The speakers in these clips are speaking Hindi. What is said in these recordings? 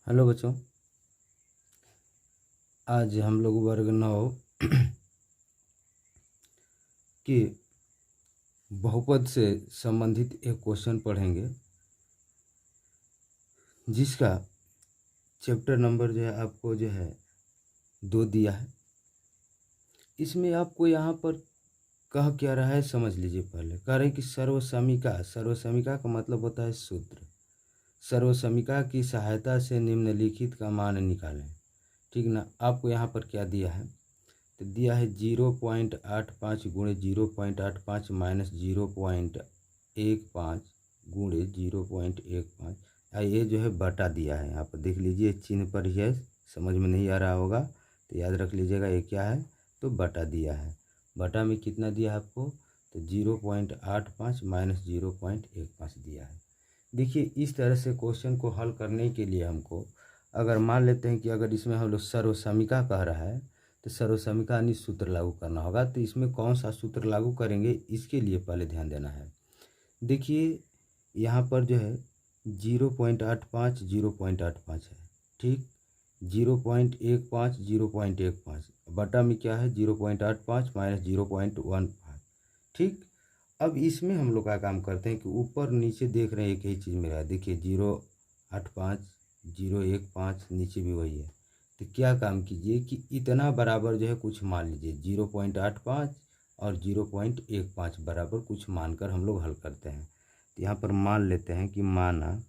हेलो बच्चों, आज हम लोग वर्ग 9 के बहुपद से संबंधित एक क्वेश्चन पढ़ेंगे, जिसका चैप्टर नंबर जो है आपको जो है 2 दिया है। इसमें आपको यहाँ पर कह क्या रहा है समझ लीजिए। पहले कह रहे हैं कि सर्वसमीका का मतलब होता है सूत्र। सर्वसमीका की सहायता से निम्नलिखित का मान निकालें। ठीक ना। आपको यहाँ पर क्या दिया है, तो दिया है 0.85 गुणे 0.85 माइनस 0.15 गुणे 0.15। ये जो है बटा दिया है। यहाँ पर देख लीजिए, चिन्ह पर ही है, समझ में नहीं आ रहा होगा तो याद रख लीजिएगा ये क्या है, तो बटा दिया है। बटा में कितना दिया है आपको, तो 0.85 माइनस 0.15 दिया है। देखिए, इस तरह से क्वेश्चन को हल करने के लिए हमको, अगर मान लेते हैं कि अगर इसमें हम लोग सर्वसमीका कह रहा है तो सर्वसमीका यानी सूत्र लागू करना होगा। तो इसमें कौन सा सूत्र लागू करेंगे, इसके लिए पहले ध्यान देना है। देखिए, यहाँ पर जो है 0.85 0.85 है, ठीक। 0.15 0.15 बटा में क्या है 0.85 माइनस 0.15, ठीक। अब इसमें हम लोग का काम करते हैं कि ऊपर नीचे देख रहे हैं एक ही चीज़ में रहा है। देखिए 0.85 0.15 नीचे भी वही है। तो क्या काम कीजिए कि इतना बराबर जो है कुछ मान लीजिए, 0.85 और 0.15 बराबर कुछ मानकर हम लोग हल करते हैं। तो यहाँ पर मान लेते हैं कि माना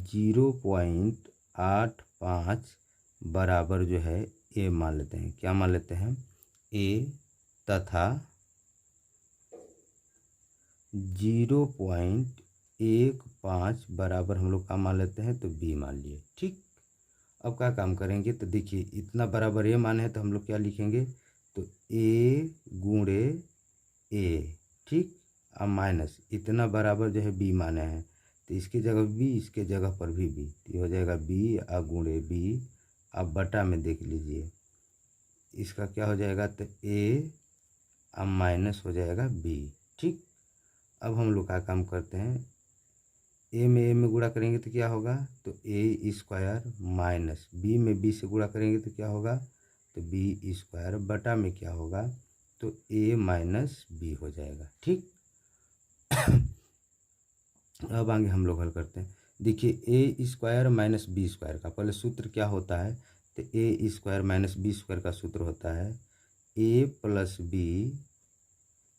0.85 बराबर जो है ए मान लेते हैं। क्या मान लेते हैं, ए, तथा 0.15 बराबर हम लोग का मान लेते हैं तो बी मान लिए, ठीक। अब क्या काम करेंगे, तो देखिए इतना बराबर ए मान है तो हम लोग क्या लिखेंगे, तो ए गुणे ए, ठीक। अब माइनस इतना बराबर जो है बी माने हैं, तो इसकी जगह बी, इसके जगह पर भी बी, तो हो जाएगा बी आ गुणे बी। अब बटा में देख लीजिए इसका क्या हो जाएगा, तो ए अब माइनस हो जाएगा बी, ठीक। अब हम लोग का काम करते हैं, ए में गुणा करेंगे तो क्या होगा, तो ए स्क्वायर माइनस बी में बी से गुणा करेंगे तो क्या होगा, तो बी स्क्वायर बटा में क्या होगा, तो ए माइनस बी हो जाएगा, ठीक। अब आगे हम लोग हल करते हैं। देखिए ए स्क्वायर माइनस बी स्क्वायर का पहले सूत्र क्या होता है, तो ए स्क्वायर माइनस बी स्क्वायर का सूत्र होता है ए प्लस बी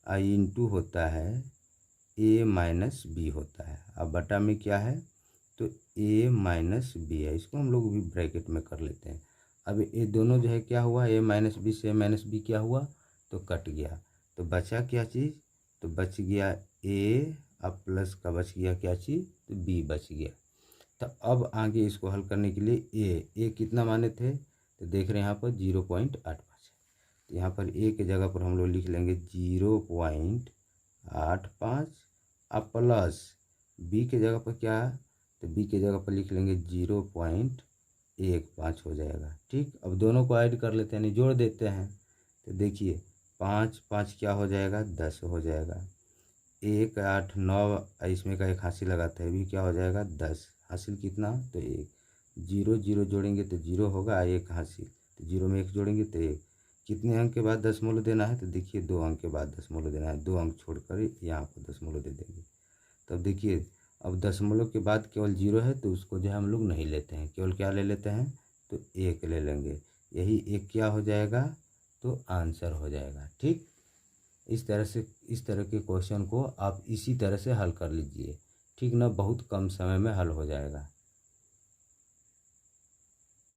आई इंटू होता है ए माइनस बी होता है। अब बटा में क्या है, तो ए माइनस बी है। इसको हम लोग भी ब्रैकेट में कर लेते हैं। अब ये दोनों जो है क्या हुआ, ए माइनस बी से ए माइनस बी क्या हुआ, तो कट गया। तो बचा क्या चीज़, तो बच गया ए, अब प्लस का बच गया क्या चीज़, तो बी बच गया। तो अब आगे इसको हल करने के लिए ए कितना माने थे, तो देख रहे हैं यहाँ पर 0.85 है। तो यहाँ पर ए के जगह पर हम लोग लिख लेंगे 0.85। अब प्लस बी के जगह पर क्या है, तो बी के जगह पर लिख लेंगे 0.15 हो जाएगा, ठीक। अब दोनों को ऐड कर लेते हैं, यानी जोड़ देते हैं। तो देखिए 5 5 क्या हो जाएगा, 10 हो जाएगा। 1 8 9, इसमें का एक हासिल लगाते हैं, भी क्या हो जाएगा 10, हासिल कितना, तो 1। 0 0 जोड़ेंगे तो 0 होगा, 1 हासिल, तो 0 में 1 जोड़ेंगे तो 1। कितने अंक के बाद दशमलव देना है, तो देखिए 2 अंक के बाद दशमलव देना है, 2 अंक छोड़कर यहाँ पर दशमलव दे देंगे। तब देखिए अब दशमलव के बाद केवल 0 है तो उसको जो है हम लोग नहीं लेते हैं, केवल क्या ले लेते हैं, तो 1 ले लेंगे। यही 1 क्या हो जाएगा, तो आंसर हो जाएगा, ठीक। इस तरह के क्वेश्चन को आप इसी तरह से हल कर लीजिए, ठीक ना। बहुत कम समय में हल हो जाएगा।